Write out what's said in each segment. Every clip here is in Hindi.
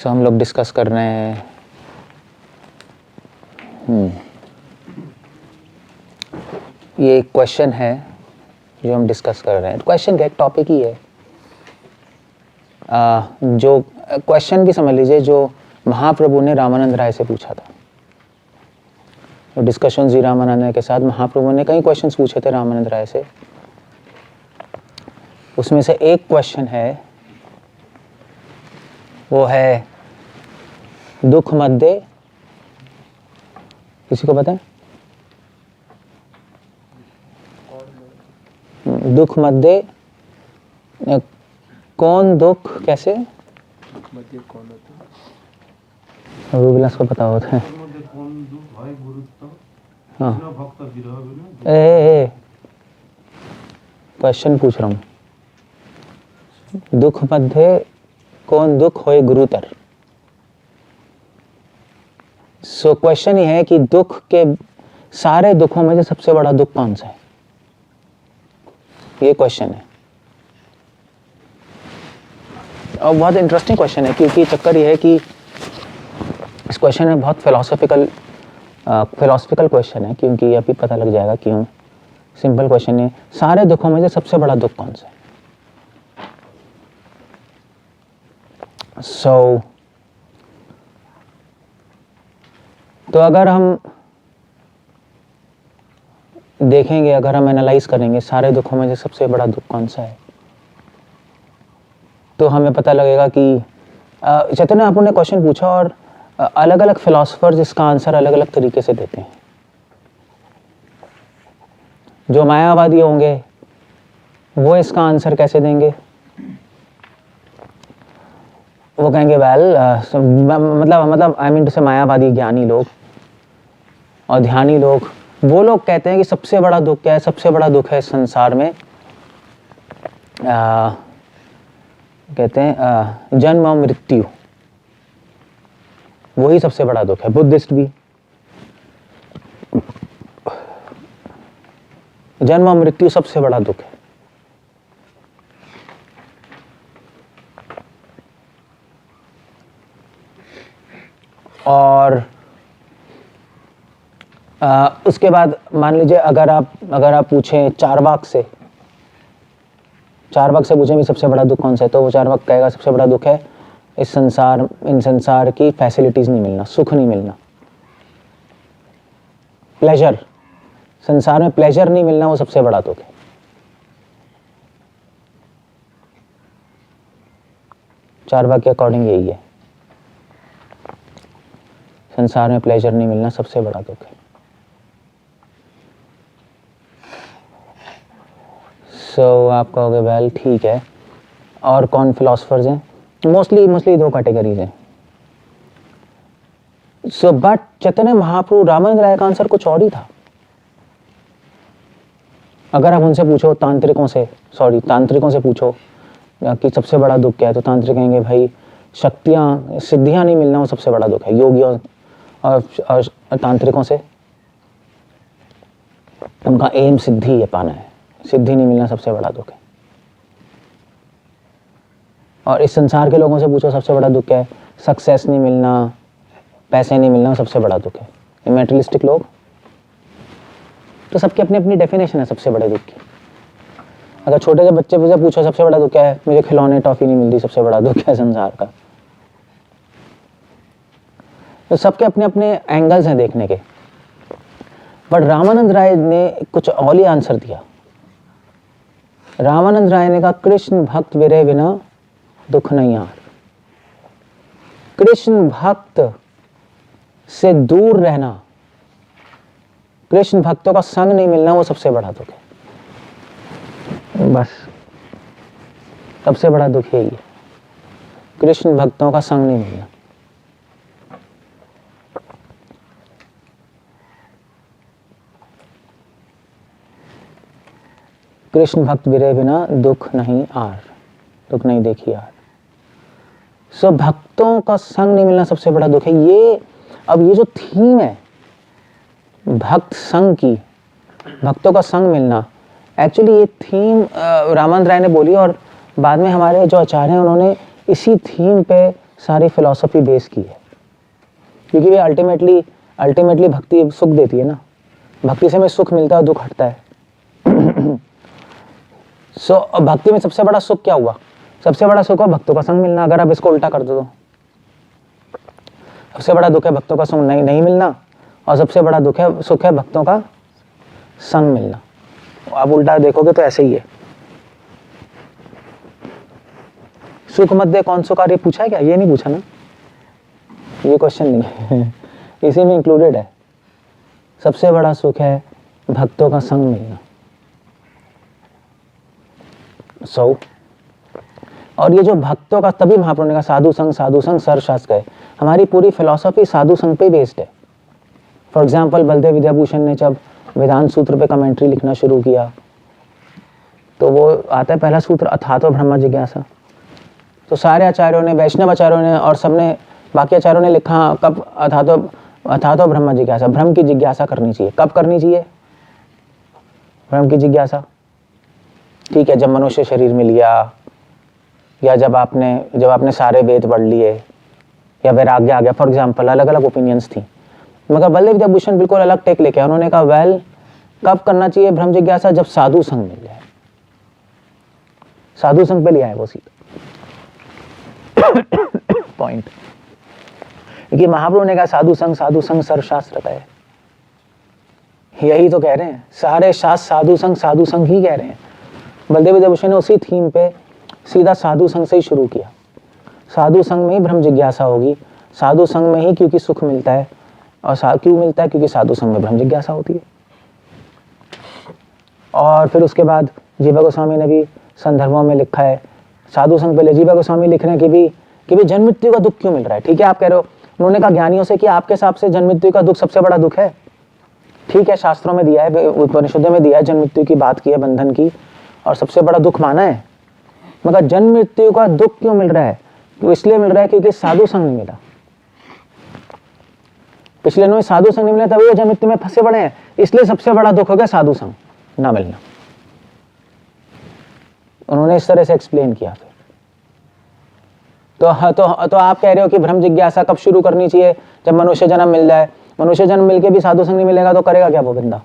सो हम लोग डिस्कस कर रहे हैं ये एक क्वेश्चन है जो हम डिस्कस कर रहे हैं। क्वेश्चन का एक टॉपिक ही है, जो क्वेश्चन भी समझ लीजिए जो महाप्रभु ने रामानंद राय से पूछा था। तो डिस्कशन जी रामानंद राय के साथ महाप्रभु ने कई क्वेश्चंस पूछे थे रामानंद राय से। उसमें से एक क्वेश्चन है, वो है दुख मत दे। किसी को पता है? दुख मत दे कौन दुख कैसे रूबिलास को पता होता है। हाँ क्वेश्चन पूछ रहा हूँ, दुख मत दे कौन दुख होए गुरुतर। सो क्वेश्चन ये है कि दुख के सारे दुखों में से सबसे बड़ा दुख कौन सा है, ये क्वेश्चन है। और बहुत इंटरेस्टिंग क्वेश्चन है क्योंकि चक्कर ये है कि इस क्वेश्चन में बहुत फिलोसॉफिकल क्वेश्चन है, क्योंकि अभी पता लग जाएगा क्यों। सिंपल क्वेश्चन है, सारे दुखों में से सबसे बड़ा दुख कौन सा है। तो अगर हम देखेंगे, अगर हम एनालाइज करेंगे सारे दुखों में से सबसे बड़ा दुख कौन सा है, तो हमें पता लगेगा कि चैतन्य आपू ने क्वेश्चन पूछा और अलग अलग फिलोसफर्स इसका आंसर अलग अलग तरीके से देते हैं। जो मायावादी होंगे वो इसका आंसर कैसे देंगे? वो कहेंगे मतलब आई मीन टू से मायावादी ज्ञानी लोग और ध्यानी लोग, वो लोग कहते हैं कि सबसे बड़ा दुख क्या है? सबसे बड़ा दुख है संसार में कहते हैं जन्म और मृत्यु, वही सबसे बड़ा दुख है। बुद्धिस्ट भी जन्म और मृत्यु सबसे बड़ा दुख है। और उसके बाद मान लीजिए अगर आप पूछें चारवाक से पूछें भी सबसे बड़ा दुख कौन सा है, तो वो चारवाक कहेगा सबसे बड़ा दुख है इन संसार की फैसिलिटीज नहीं मिलना, सुख नहीं मिलना, प्लेजर, संसार में प्लेजर नहीं मिलना, वो सबसे बड़ा दुख है। चारवाक के अकॉर्डिंग यही है, संसार में प्लेजर नहीं मिलना सबसे बड़ा दुख है। सो आप कहोगे वेल ठीक है, और कौन फिलोसफर्स हैं? मोस्टली दो कैटेगरीज हैं। सो बट चैतन्य महाप्रभु रामानंद राय का आंसर कुछ और ही था। अगर आप उनसे पूछो तांत्रिकों से पूछो कि सबसे बड़ा दुख क्या है, तो तांत्रिक कहेंगे भाई शक्तियां सिद्धियां नहीं मिलना वो सबसे बड़ा दुख है। योगियों और तांत्रिकों से उनका एम सिद्धि ये पाना है, सिद्धि नहीं मिलना सबसे बड़ा दुख है। और इस संसार के लोगों से पूछो सबसे बड़ा दुख क्या है, सक्सेस नहीं मिलना, पैसे नहीं मिलना सबसे बड़ा दुख है। ये मेटेरियलिस्टिक लोग, तो सबकी अपनी अपनी डेफिनेशन है सबसे बड़े दुख की। अगर छोटे से बच्चे से पूछो सबसे बड़ा दुख क्या है, मुझे खिलौने टॉफी नहीं मिलती सबसे बड़ा दुख है संसार का। तो सबके अपने अपने एंगल्स हैं देखने के। बट रामानंद राय ने कुछ और ही आंसर दिया। रामानंद राय ने कहा कृष्ण भक्त विरह बिना दुख नहीं यार। कृष्ण भक्त से दूर रहना, कृष्ण भक्तों का संग नहीं मिलना, वो सबसे बड़ा दुख है। बस सबसे बड़ा दुख यही है, कृष्ण भक्तों का संग नहीं मिलना। कृष्ण भक्त विरह बिना दुख नहीं आर, दुख नहीं देखी यार। सो भक्तों का संग नहीं मिलना सबसे बड़ा दुख है। ये जो थीम है भक्त संग की, भक्तों का संग मिलना, एक्चुअली ये थीम रामानंद राय ने बोली और बाद में हमारे जो आचार्य हैं उन्होंने इसी थीम पे सारी फिलॉसफी बेस की है, क्योंकि वे अल्टीमेटली भक्ति सुख देती है ना, भक्ति से हमें सुख मिलता है, दुख हटता है। भक्ति में सबसे बड़ा सुख क्या हुआ? सबसे बड़ा सुख है भक्तों का संग मिलना। अगर आप इसको उल्टा कर दो तो सबसे बड़ा दुख है भक्तों का संग नहीं मिलना, और सबसे बड़ा सुख है भक्तों का संग मिलना। आप उल्टा देखोगे तो ऐसे ही है। सुख मध्य कौन सो कार्य पूछा है क्या? ये नहीं पूछा ना, ये क्वेश्चन नहीं है इसी में इंक्लूडेड है। सबसे बड़ा सुख है भक्तों का संग मिलना। और ये जो भक्तों का, तभी महाप्रभु ने कहा साधु संग सर्वशास्त्र गए। हमारी पूरी फिलॉसफी साधु संग पे बेस्ड है। फॉर एग्जाम्पल बलदेव विद्याभूषण ने जब वेदांत सूत्र पे कमेंट्री लिखना शुरू किया तो वो आता है पहला सूत्र अथातो ब्रह्म जिज्ञासा। तो सारे आचार्यों ने, वैष्णव आचार्यों ने और सबने, बाकी आचार्यों ने लिखा कब अथातो ब्रह्म जिज्ञासा, ब्रह्म की जिज्ञासा करनी चाहिए। कब करनी चाहिए ब्रह्म की जिज्ञासा? ठीक है, जब मनुष्य शरीर मिल गया, या जब आपने सारे वेद पढ़ लिए, या वैराग्य आ गया। फॉर एग्जाम्पल अलग अलग ओपिनियंस थी, मगर बलदेव विद्याभूषण बिल्कुल अलग टेक लेके आए। उन्होंने कहा कब करना चाहिए ब्रह्म जिज्ञासा? जब साधु संग मिल जाए। साधु संग पे लिया है वो सीधा पॉइंट, क्योंकि महाप्रभु ने कहा साधु संग सर्वशास्त्र का है। यही तो कह रहे हैं, सारे शास्त्र साधु संग ही कह रहे हैं। बलदेव विद्याभूषण ने उसी थीम पे सीधा साधु संग से ही शुरू किया। साधु संग में ही ब्रह्म जिज्ञासा होगी, साधु संग में ही क्योंकि सुख मिलता है, और क्यों मिलता है? क्योंकि साधु संग में ब्रह्म जिज्ञासा होती है। और फिर उसके बाद जीवा गोस्वामी ने भी संदर्भों में लिखा है साधु संग पहले। जीवा गोस्वामी लिख रहे हैं कि भी जन्म मृत्यु का दुख क्यों मिल रहा है? ठीक है, आप कह रहे हो, उन्होंने कहा ज्ञानियों से कि आपके हिसाब से जन्म मृत्यु का दुख सबसे बड़ा दुख है। ठीक है, शास्त्रों में दिया है, उपनिषदों में दिया है, जन्म मृत्यु की बात की है, बंधन की, और सबसे बड़ा दुख माना है। मगर जन्म मृत्यु का दुख क्यों मिल रहा है? तो इसलिए मिल रहा है क्योंकि साधु संग नहीं मिला। पिछले दिनों में साधु संग नहीं मिला, तभी वो जन्म मृत्यु में फंसे पड़े हैं। इसलिए सबसे बड़ा दुख हो गया साधु संग ना मिलना। उन्होंने इस तरह से एक्सप्लेन किया। फिर तो आप कह रहे हो कि ब्रह्म जिज्ञासा कब शुरू करनी चाहिए? जब मनुष्य जन्म मिल जाए। मनुष्य जन्म मिलके भी साधु संग नहीं मिलेगा तो करेगा क्या वो बंदा?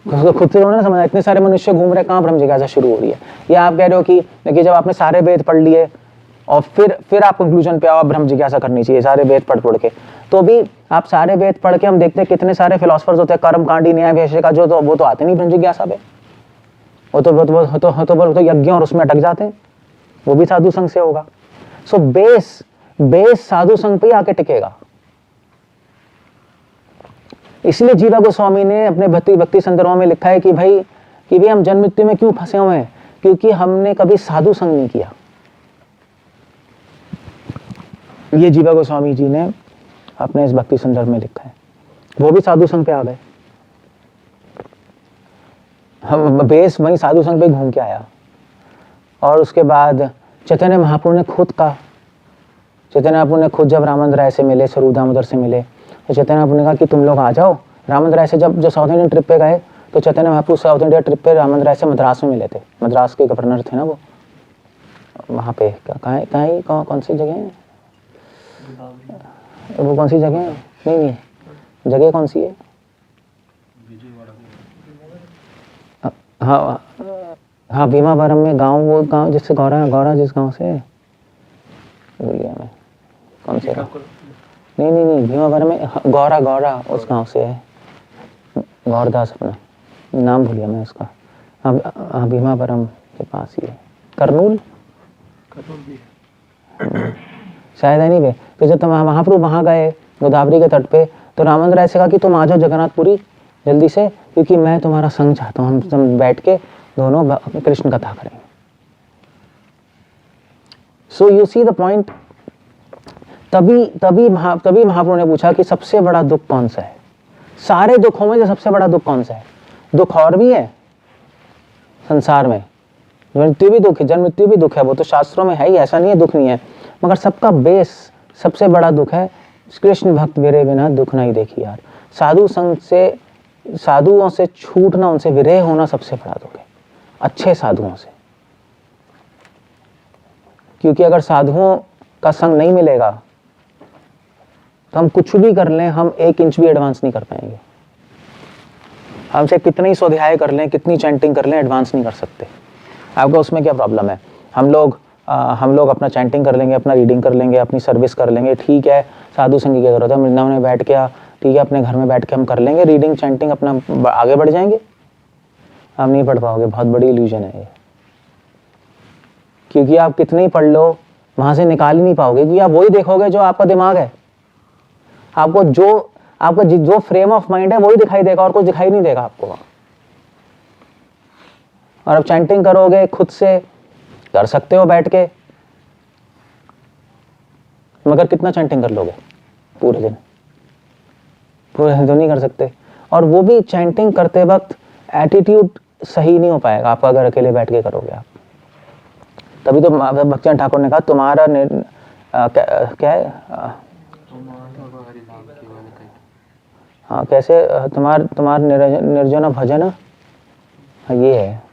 खुद से उन्होंने समझा, इतने सारे मनुष्य घूम रहे, कहाँ ब्रह्म जिज्ञासा शुरू हो रही है? या आप कह रहे हो कि जब आपने सारे वेद पढ़ लिए और फिर आप कंक्लूजन पे आओ ब्रह्म जिज्ञासा करनी चाहिए सारे वेद पढ़ के, तो भी आप सारे वेद पढ़ के हम देखते हैं कितने सारे फिलोसफर्स होते हैं, कर्मकांडी, न्याय वैश्य का, जो तो वो तो आते नहीं ब्रह्म जिज्ञासा पे। वो तो यज्ञ और उसमें अटक जाते हैं। वो भी साधु संग से होगा। सो बेस साधु संग पे ही आके टिकेगा। इसलिए जीवा गोस्वामी ने अपने भक्ति संदर्भों में लिखा है कि भाई हम जन्म मृत्यु में क्यों फंसे हुए हैं? क्योंकि हमने कभी साधु संग नहीं किया। ये जीवा गोस्वामी जी ने अपने इस भक्ति संदर्भ में लिखा है। वो भी साधु संग पे आ गए। हम बेस वहीं साधु संग पे घूम के आया। और उसके बाद चैतन्य महाप्रभु ने खुद जब रामानंद राय से मिले, स्वरूप दामोदर से मिले, तो चैतन्य महाप्रभु ने कहा कि तुम लोग आ जाओ। रामानंद राय से जो साउथ इंडियन ट्रिप पे गए, तो Chaitanya Mahaprabhu south India trip पे रामानंद राय से मद्रास में मिले थे। मद्रास के गवर्नर थे ना वो, वहाँ पे कौन सी जगह है वो? कौन सी जगह है? नहीं, जगह कौन सी है? हाँ, भीमावरम में गांव, वो गांव जिससे गौरा जिस गांव से भूल गया मैं, कौन से? नहीं, भीमावरम में गौरा उस गांव से है। गौरदास अपना नाम भूल गया मैं उसका। हाँ, भीमावरम के पास ही है। कर्नूल भी शायद है। नहीं वे तो जब महाप्रभु वहाँ गए गोदावरी के तट पे, तो रामानंद राय से कहा कि तुम आ जाओ जगन्नाथपुरी जल्दी से, क्योंकि मैं तुम्हारा संग चाहता हूँ। हम बैठ के दोनों कृष्ण कथा करेंगे। So you see the point. तभी महाप्रभु ने पूछा कि सबसे बड़ा दुख कौन सा है? सारे दुखों में से सबसे बड़ा दुख कौन सा है? दुख और भी है संसार में, मृत्यु भी दुख है, जन्म मृत्यु भी दुख है, वो तो शास्त्रों में है ही, ऐसा नहीं है दुख नहीं है। मगर सबका बेस, सबसे बड़ा दुख है कृष्ण भक्त मेरे बिना दुख नहीं देखी यार। साधु संग से, साधुओं से छूटना, उनसे विरह होना सबसे बड़ा दुख है, अच्छे साधुओं से। क्योंकि अगर साधुओं का संग नहीं मिलेगा तो हम कुछ भी कर लें, हम 1 इंच भी एडवांस नहीं कर पाएंगे। हमसे कितने ही स्वाध्याय कर लें, कितनी चैंटिंग कर लें, एडवांस नहीं कर सकते। आपको उसमें क्या प्रॉब्लम है? हम लोग अपना चैंटिंग कर लेंगे, अपना रीडिंग कर लेंगे, अपनी सर्विस कर लेंगे, ठीक है, साधु संग की क्या जरूरत है? वृंदावन में बैठ के, ठीक है, अपने घर में बैठ के हम कर लेंगे रीडिंग चैंटिंग, अपना आगे बढ़ जाएंगे। आप नहीं पढ़ पाओगे, बहुत बड़ी इल्यूजन है ये। क्योंकि आप कितने ही पढ़ लो, वहां से निकाल ही नहीं पाओगे, क्योंकि आप वही देखोगे जो आपका दिमाग है। आपका जो फ्रेम ऑफ माइंड है वही दिखाई देगा, और कुछ दिखाई नहीं देगा आपको वहां। और अब चैंटिंग करोगे, खुद से कर सकते हो बैठ के, मगर कितना चैंटिंग कर लोगे पूरे दिन? पूरे दिन तो नहीं कर सकते। और वो भी चैंटिंग करते वक्त एटीट्यूड सही नहीं हो पाएगा आपका अगर अकेले बैठ के करोगे आप। तभी तो भक्तिनाथ ठाकुर ने कहा तुम्हारा क्या है, हाँ, कैसे तुम्हार निर्जन भजन, ये है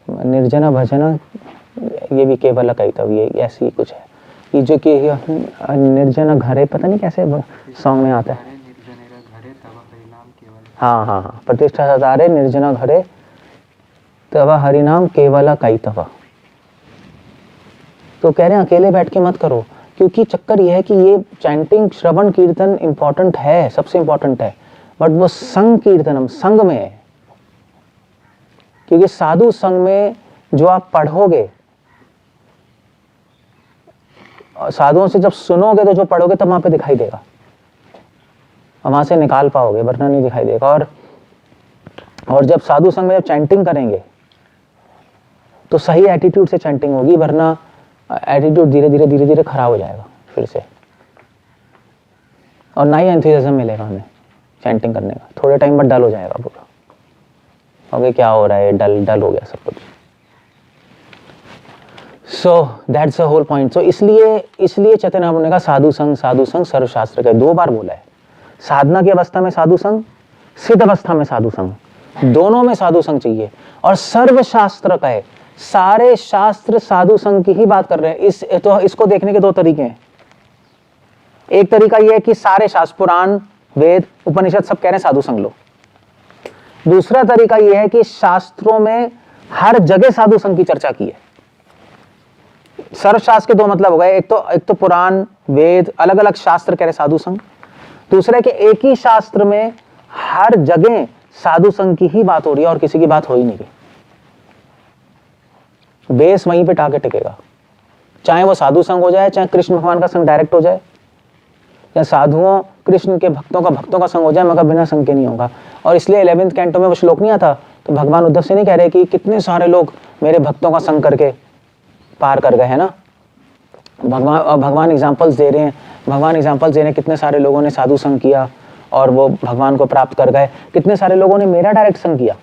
निर्जन भजन, ये भी केवल कैतव्य, ये ऐसी कुछ है। ये जो कि निर्जन घरे, पता नहीं कैसे सॉन्ग में आता है। हाँ, प्रतिष्ठा सतारे निर्जन घरे तब हरिनाम केवल कैतव। तो कह रहे हैं अकेले बैठ के मत करो, क्योंकि चक्कर ये है कि ये चैंटिंग, श्रवण कीर्तन इंपॉर्टेंट है, सबसे इंपॉर्टेंट है, बट वो संग कीर्तनम, संग में है। क्योंकि साधु संग में जो आप पढ़ोगे, साधुओं से जब सुनोगे तो जो पढ़ोगे तब वहां पे दिखाई देगा, और वहां से निकाल पाओगे, वरना नहीं दिखाई देगा। और जब साधु संग में जब चैंटिंग करेंगे तो सही एटीट्यूड से चैंटिंग होगी, वरना एटीट्यूड धीरे धीरे खराब हो जाएगा फिर से, और ना ही एंथुसियाज्म मिलेगा हमें चैंटिंग करने का। थोड़े टाइम बाद डल हो जाएगा पूरा, ओके क्या हो रहा है, डल हो गया सब कुछ। So that's the whole point. So इसलिए चैतन्य महाप्रभु ने कहा साधु संग सर्वशास्त्र का 2 बार बोला है। साधना की अवस्था में साधु संग, सिद्ध अवस्था में साधु संग, दोनों में साधु संग चाहिए। और सर्वशास्त्र का है, सारे शास्त्र साधु संग की ही बात कर रहे हैं। तो इसको देखने के 2 तरीके हैं। एक तरीका यह है कि सारे शास्त्र, पुराण, वेद, उपनिषद सब कह रहे हैं साधु संग लो। दूसरा तरीका यह है कि शास्त्रों में हर जगह साधु संग की चर्चा की है। सर्वशास्त्र के 2 मतलब हो गए, एक तो पुराण, वेद, अलग अलग शास्त्र कह रहे साधु संग। दूसरा कि एक ही शास्त्र में हर जगह साधु संग की ही बात हो रही है और किसी की बात हो ही नहीं रही। बेस वहीं पे टाके टिकेगा, चाहे वो साधु संग हो जाए, चाहे कृष्ण भगवान का संग डायरेक्ट हो जाए, या साधुओं कृष्ण के भक्तों का संग हो जाए, मगर बिना संग के नहीं होगा। और इसलिए 11वें कैंटो में वो श्लोक नहीं आता, तो भगवान उद्धव से नहीं कह रहे कि कितने सारे लोग मेरे भक्तों का संग करके पार कर गए, है ना। भगवान एग्जांपल्स दे रहे हैं, कितने सारे लोगों ने साधु संग किया और वो भगवान को प्राप्त कर गए। कितने सारे लोगों ने मेरा डायरेक्ट संग किया,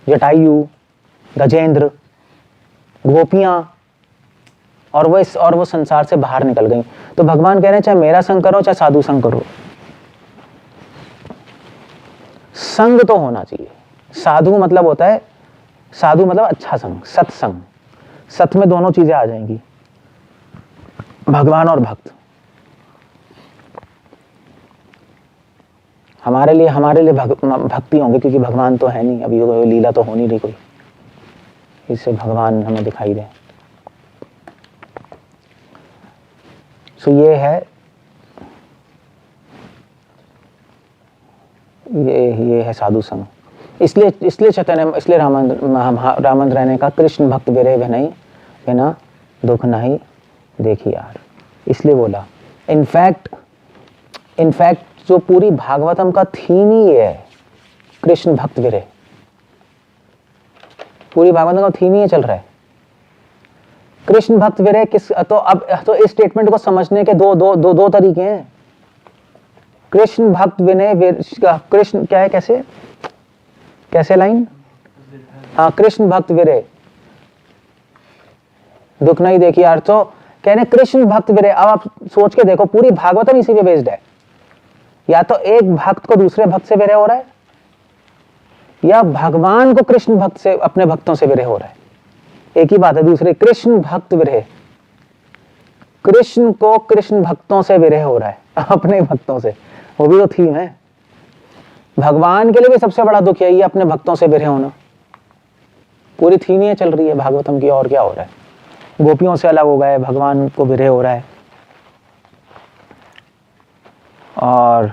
जटायु, गजेंद्र, गोपियां, और वो संसार से बाहर निकल गई। तो भगवान कह रहे हैं चाहे मेरा संग करो, चाहे साधु संग करो, संग तो होना चाहिए। साधु मतलब होता है, साधु मतलब अच्छा संग, सत्संग। सत में दोनों चीजें आ जाएंगी, भगवान और भक्त। हमारे लिए भक्ति होंगे, क्योंकि भगवान तो है नहीं, अभी कोई लीला तो हो नहीं रही कोई, इससे भगवान हमें दिखाई दे। सो ये है साधु संग। इसलिए चैतन्य, इसलिए रामचंद्र रहने का कृष्ण भक्त विरह विनय बिना दुख नहीं देखी यार, इसलिए बोला। इनफैक्ट जो पूरी भागवतम का थीम ही ये है, कृष्ण भक्त विरह। पूरी भागवतम का थीम ही ये चल रहा है, कृष्ण भक्त विरह। तो इस स्टेटमेंट को समझने के दो तरीके हैं। कृष्ण भक्त विनय, कृष्ण क्या है, कैसे लाइन, हाँ, कृष्ण भक्त विरह दुख नहीं देखी यार। तो कहने कृष्ण भक्त विरह। अब आप सोच के देखो, पूरी भागवतम इसी पे बेस्ड है। या तो एक भक्त को दूसरे भक्त से विरह हो रहा है, या भगवान को कृष्ण भक्त से, अपने भक्तों से विरह हो रहा है। एक ही बात है। दूसरे कृष्ण भक्त विरह, कृष्ण को कृष्ण भक्तों से विरह हो रहा है, अपने भक्तों से, वो भी तो थीम है। भगवान के लिए भी सबसे बड़ा दुख यही है, अपने भक्तों से विरह होना। पूरी थीम ये चल रही है भागवतम की, और क्या हो रहा है। गोपियों से अलग हो गए, भगवान को विरह हो रहा है। और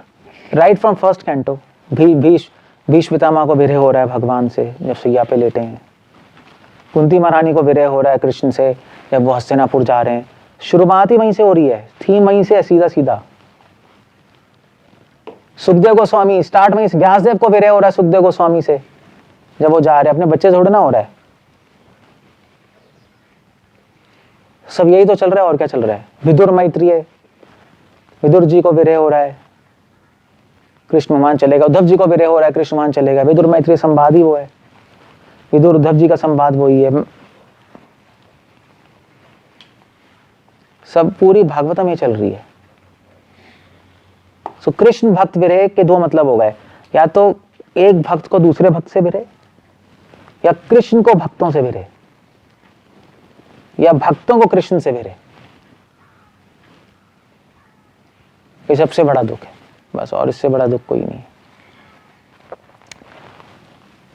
right from first canto Bhishma Pitamah को विरह हो रहा है भगवान से जब सैया पे लेटे हैं। कुंती महारानी को विरह हो रहा है कृष्ण से जब वो हस्तिनापुर जा रहे हैं। शुरुआत ही वहीं से हो रही है, थीम वहीं से है, सीधा सीधा। सुखदेव गोस्वामी स्टार्ट वहीं से, व्यासदेव को विरह हो रहा है सुखदेव गोस्वामी से जब वो जा रहे हैं, अपने बच्चे छोड़ना हो रहा है। सब यही तो चल रहा है, और क्या चल रहा है। विदुर मैत्रेय, विदुर जी को विरह हो रहा है, कृष्ण मान चलेगा। उद्धव जी को विरह हो रहा है, कृष्ण मान चलेगा। विदुर मैत्रेय संवाद ही वो है, विदुर उद्धव जी का संवाद वही है। सब पूरी भागवतम ये चल रही है। सो कृष्ण भक्त विरह के दो मतलब हो गए, या तो एक भक्त को दूसरे भक्त से विरह, या कृष्ण को भक्तों से विरह, या भक्तों को कृष्ण से विरह। ये सबसे बड़ा दुख है बस, और इससे बड़ा दुख कोई नहीं है।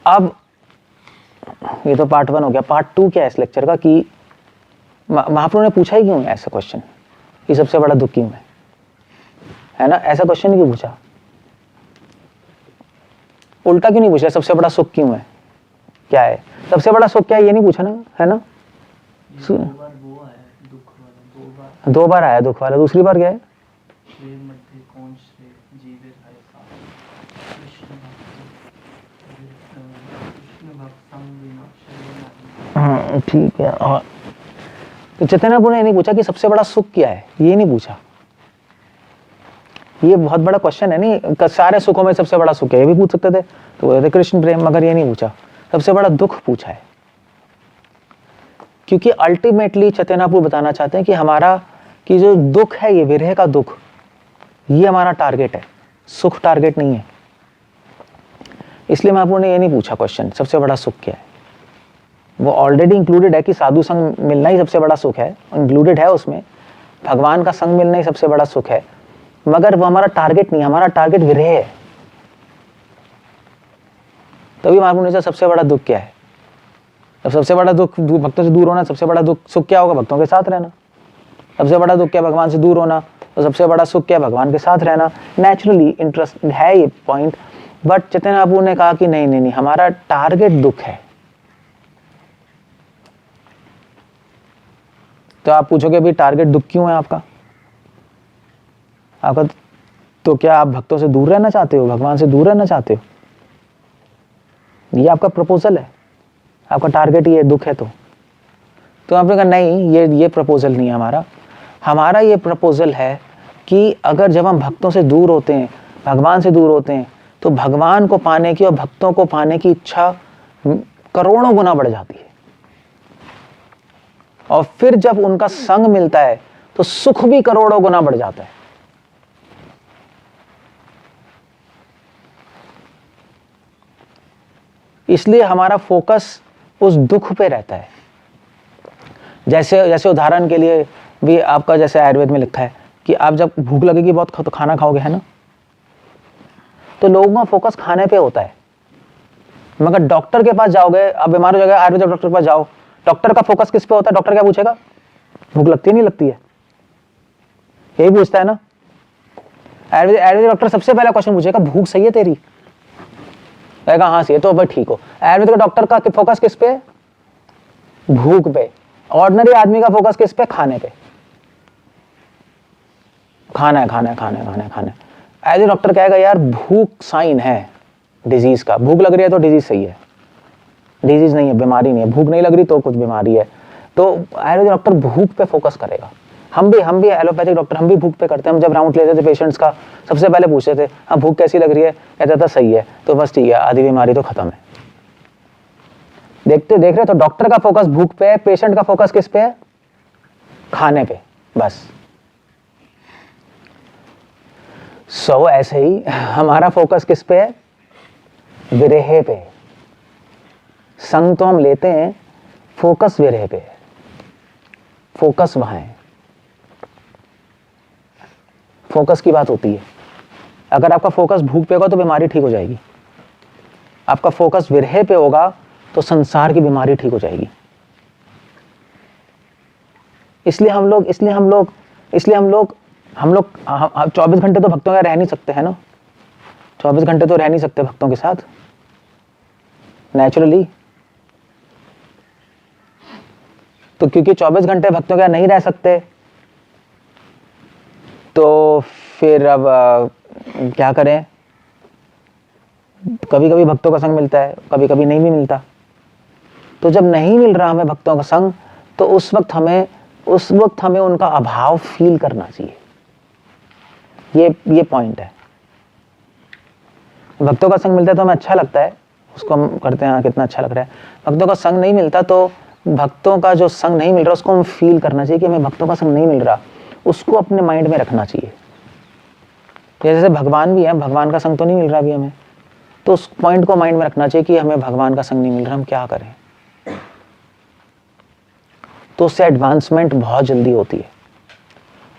अब ये तो पार्ट 1 हो गया। पार्ट 2 क्या है इस लेक्चर का कि महाप्रभु ने पूछा ही क्यों है ऐसा क्वेश्चन कि सबसे बड़ा दुख क्यों है ना। ऐसा क्वेश्चन क्यों पूछा, उल्टा क्यों नहीं पूछा सबसे बड़ा सुख क्यों है, क्या है सबसे बड़ा सुख, क्या है ये नहीं पूछा ना, है ना। 2 बार आया दुख वाला, दूसरी बार क्या है। हाँ ठीक है। और तो चैतन्य ने नहीं पूछा कि सबसे बड़ा सुख क्या है, ये नहीं पूछा। ये बहुत बड़ा क्वेश्चन है नहीं, सारे सुखों में सबसे बड़ा सुख है ये भी पूछ सकते थे, तो बोले थे कृष्ण प्रेम, मगर ये नहीं पूछा। सबसे बड़ा दुख पूछा है क्योंकि अल्टीमेटली चैतन्य बताना चाहते हैं कि हमारा कि जो दुख है, ये विरह का दुख, ये हमारा टारगेट है, सुख टारगेट नहीं है। इसलिए महाप्रभु ने ये नहीं पूछा क्वेश्चन सबसे बड़ा सुख क्या है। वो ऑलरेडी इंक्लूडेड है कि साधु संग मिलना ही सबसे बड़ा सुख है, इंक्लूडेड है उसमें, भगवान का संग मिलना ही सबसे बड़ा सुख है, मगर वो हमारा टारगेट नहीं, हमारा टारगेट विरह है। तभी महाप्रभु ने सबसे बड़ा दुख क्या है, तो सबसे बड़ा दुख भक्तों से दूर होना, सबसे बड़ा दुख सुख क्या होगा, भक्तों के साथ रहना। सबसे बड़ा दुख क्या, भगवान से दूर होना, तो सबसे बड़ा सुख क्या, भगवान के साथ रहना। नेचुरली इंटरेस्ट है ये पॉइंट, बट चैतन्य महाप्रभु ने कहा कि नहीं नहीं नहीं, हमारा टारगेट दुख है। तो आप पूछोगे भी टारगेट दुख क्यों है आपका, तो क्या आप भक्तों से दूर रहना चाहते हो, भगवान से दूर रहना चाहते हो, ये आपका प्रपोजल है, आपका टारगेट ये दुख है। तो आपने कहा नहीं, ये प्रपोजल नहीं है हमारा। हमारा ये प्रपोजल है कि अगर जब हम भक्तों से दूर होते हैं, भगवान से दूर होते हैं, तो भगवान को पाने की और भक्तों को पाने की इच्छा करोड़ों गुना बढ़ जाती है, और फिर जब उनका संग मिलता है तो सुख भी करोड़ों गुना बढ़ जाता है। इसलिए हमारा फोकस उस दुख पे रहता है। जैसे उदाहरण के लिए भी आपका, जैसे आयुर्वेद में लिखा है कि आप जब भूख लगेगी बहुत तो खाना खाओगे, है ना, तो लोगों का फोकस खाने पे होता है। मगर डॉक्टर के पास जाओगे, आप बीमार हो जाओगे, आयुर्वेदिक डॉक्टर के पास जाओ, डॉक्टर का फोकस किस पे होता है, डॉक्टर क्या पूछेगा, भूख लगती है नहीं लगती है, यही पूछता है ना। आयुर्वेदिक डॉक्टर सबसे पहला क्वेश्चन पूछेगा, भूख सही है तेरी, कहेगा हाँ सही है, तो भाई ठीक हो। आयुर्वेदिक डॉक्टर का फोकस किस पे, भूख पे। ऑर्डिनरी आदमी का फोकस किस पे, खाने पे, खाना है खाना है खाना है खाना है खाना है। आयुर्वेदिक डॉक्टर कहेगा यार भूख साइन है डिजीज का, भूख लग रही है तो डिजीज सही है, डिजीज नहीं है, बीमारी नहीं है, भूख नहीं लग रही तो कुछ बीमारी है। तो आयुर्वेदिक डॉक्टर भूख पे फोकस करेगा। हम भी एलोपैथिक डॉक्टर हम भी भूख पे करते हैं। हम जब राउंड लेते थे पेशेंट्स का, सबसे पहले पूछते थे हाँ भूख कैसी लग रही है, कहता था सही है, तो बस ठीक है, आधी बीमारी तो खत्म है। देख रहे तो डॉक्टर का फोकस भूख पे है, पेशेंट का फोकस किस पे है, खाने पे, बस। सो ऐसे ही हमारा फोकस किस पे है, विरह पे। संग तो हम लेते हैं, फोकस विरह पे है, फोकस वहां है। फोकस की बात होती है। अगर आपका फोकस भूख पे होगा तो बीमारी ठीक हो जाएगी, आपका फोकस विरह पे होगा तो संसार की बीमारी ठीक हो जाएगी। इसलिए हम लोग 24 घंटे तो भक्तों के रह नहीं सकते है ना, 24 घंटे तो रह नहीं सकते भक्तों के साथ नेचुरली। तो क्योंकि 24 घंटे भक्तों के नहीं रह सकते, तो फिर अब क्या करें? कभी कभी भक्तों का संग मिलता है, कभी कभी नहीं भी मिलता। तो जब नहीं मिल रहा हमें भक्तों का संग, तो उस वक्त हमें उनका अभाव फील करना चाहिए। ये पॉइंट है। भक्तों का संग मिलता है तो हमें अच्छा लगता है, उसको हम करते हैं, हाँ कितना अच्छा लग रहा है। भक्तों का संग नहीं मिलता, तो भक्तों का जो संग नहीं मिल रहा उसको हम फील करना चाहिए कि हमें भक्तों का संग नहीं मिल रहा, उसको अपने माइंड में रखना चाहिए। जैसे भगवान भी है, भगवान का संग तो नहीं मिल रहा अभी हमें, तो उस पॉइंट को माइंड में रखना चाहिए कि हमें भगवान का संग नहीं मिल रहा, हम क्या करें। तो उससे एडवांसमेंट बहुत जल्दी होती है।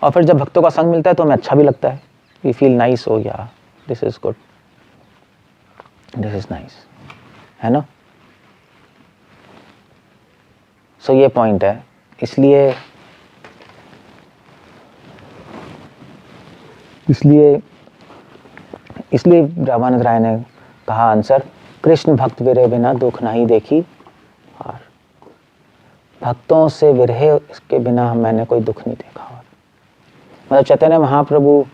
और फिर जब भक्तों का संग मिलता है तो हमें अच्छा भी लगता है, वी फील नाइस, हो या this is good, this is nice, है ना। सो ये पॉइंट है। इसलिए रामानंद राय ने कहा आंसर, कृष्ण भक्त विरह बिना दुख नहीं देखी, और भक्तों से विरह के बिना मैंने कोई दुख नहीं देखा। और मतलब चैतन्य महाप्रभु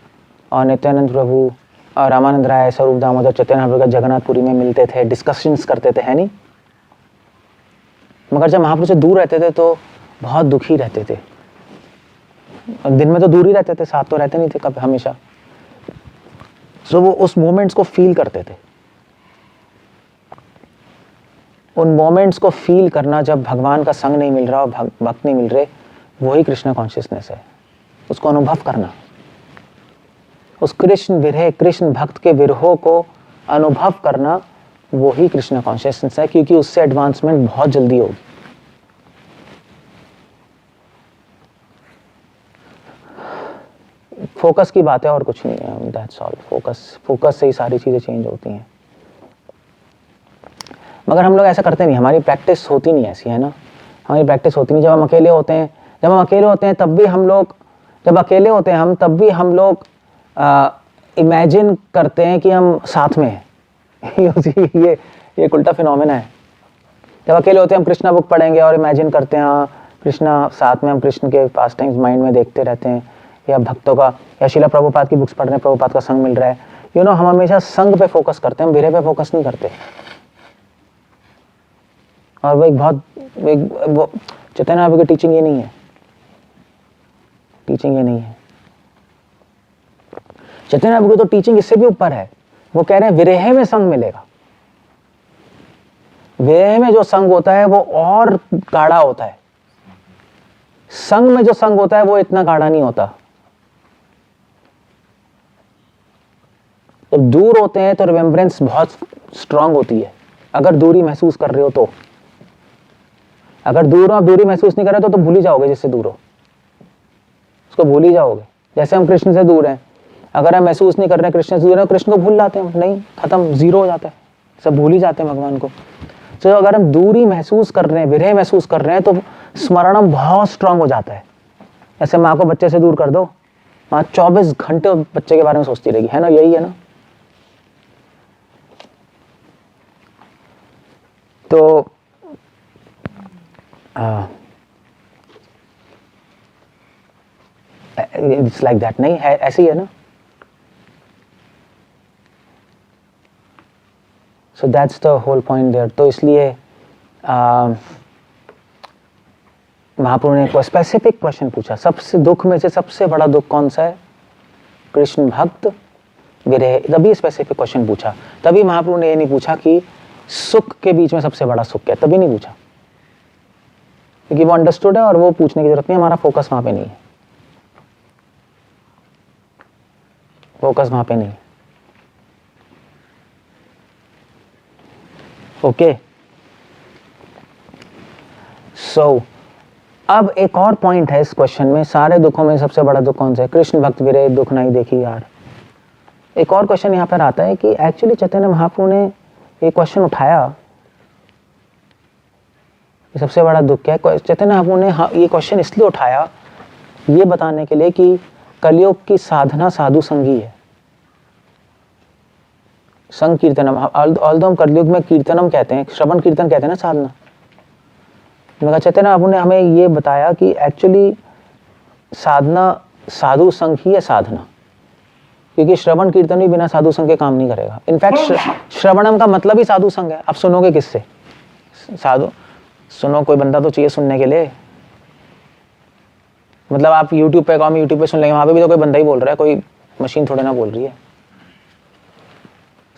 और नित्यानंद प्रभु और रामानंद राय, स्वरूप दामोदर, चैतन्य महाप्रभु जगन्नाथपुरी में मिलते थे, डिस्कशंस करते थे, है नहीं। मगर जब महाप्रभु से दूर रहते थे तो बहुत दुखी रहते थे। दिन में तो दूर ही रहते थे, साथ तो रहते नहीं थे कभी हमेशा। सो वो उस मोमेंट्स को फील करते थे। उन मोमेंट्स को फील करना, जब भगवान का संग नहीं मिल रहा और भक्त नहीं मिल रहे, वही कृष्ण कॉन्शियसनेस है। उसको अनुभव करना, उस कृष्ण भक्त के विरहों को अनुभव करना, वही कृष्ण कॉन्शियसनेस है, क्योंकि उससे एडवांसमेंट बहुत जल्दी होगी। फोकस की बात है और कुछ नहीं है, दैट्स ऑल। फोकस से ही सारी चीजें चेंज होती हैं। मगर हम लोग ऐसा करते नहीं, हमारी प्रैक्टिस होती नहीं ऐसी, है ना। हमारी प्रैक्टिस होती नहीं। जब हम अकेले होते हैं तब भी हम लोग, इमेजिन करते हैं कि हम साथ में हैं। ये एक उल्टा फिनोमेना है। जब अकेले होते हैं हम कृष्णा बुक पढ़ेंगे और इमेजिन करते हैं, हाँ कृष्णा साथ में, हम कृष्ण के पास टाइम्स माइंड में देखते रहते हैं, या भक्तों का, या शिला प्रभुपाद की बुक्स पढ़ रहे हैं, प्रभुपाद का संग मिल रहा है। हम हमेशा संग पे फोकस करते हैं, हम विरह पे फोकस नहीं करते। और वो चैतन्य महाप्रभु की टीचिंग ये नहीं है। चैतन्य महाप्रभु तो टीचिंग इससे भी ऊपर है। वो कह रहे हैं विरह में संग मिलेगा। विरह में जो संग होता है वो और गाढ़ा होता है, संग में जो संग होता है वो इतना गाढ़ा नहीं होता। जब दूर होते हैं तो रिमेम्बरेंस बहुत स्ट्रांग होती है, अगर दूरी महसूस कर रहे हो तो। अगर दूरी महसूस नहीं कर रहे तो भूल ही जाओगे, जिससे दूर हो उसको भूल ही जाओगे। जैसे हम कृष्ण से दूर हैं, अगर हम महसूस नहीं कर रहे हैं कृष्ण से दूर है, कृष्ण को भूल जाते हैं, नहीं, खत्म, जीरो हो जाता है, सब भूल ही जाते हैं भगवान को। तो अगर हम दूरी महसूस कर रहे हैं, विरह महसूस कर रहे हैं, तो स्मरणम बहुत स्ट्रांग हो जाता है। ऐसे माँ को बच्चे से दूर कर दो, माँ 24 घंटे बच्चे के बारे में सोचती रहेगी, है ना, यही है ना। तो इट्स लाइक दैट, नहीं है, ऐसे ही है ना। So that's the whole point there. तो इसलिए महाप्रभु ने कोई स्पेसिफिक क्वेश्चन पूछा, सबसे दुख में से सबसे बड़ा दुख कौन सा है? कृष्ण भक्त विरह। तभी स्पेसिफिक क्वेश्चन पूछा। तभी महाप्रभु ने ये नहीं पूछा कि सुख के बीच में सबसे बड़ा सुख क्या है, तभी नहीं पूछा, क्योंकि वो अंडरस्टूड है और वो पूछने की जरूरत नहीं, हमारा फोकस वहां पे नहीं है। ओके। सो अब एक और पॉइंट है इस क्वेश्चन में, सारे दुखों में सबसे बड़ा दुख कौन सा है? कृष्ण भक्त विरह दुख नहीं देखी यार। एक और क्वेश्चन यहाँ पर आता है कि एक्चुअली चैतन्य महाप्रभु ने ये क्वेश्चन उठाया, ये सबसे बड़ा दुख क्या है? चैतन्य महाप्रभु ने ये क्वेश्चन इसलिए उठाया ये बताने के लिए कि कलयुग की साधना साधु संगी है, संग कीर्तनम। ऑल्दो हम कलयुग में कीर्तनम कहते हैं, श्रवण कीर्तन कहते हैं ना साधना। मगर चैतन्य महाप्रभु ने हमें ये बताया कि एक्चुअली साधना साधु संग ही है साधना, क्योंकि श्रवण कीर्तन भी बिना साधु संग के काम नहीं करेगा। इनफैक्ट श्रवणम का मतलब ही साधु संग है। आप सुनोगे किससे? साधु सुनो, कोई बंदा तो चाहिए सुनने के लिए। मतलब आप यूट्यूब पे काम यूट्यूब पे सुन लेंगे, वहां पे भी तो कोई बंदा ही बोल रहा है, कोई मशीन थोड़े ना बोल रही है।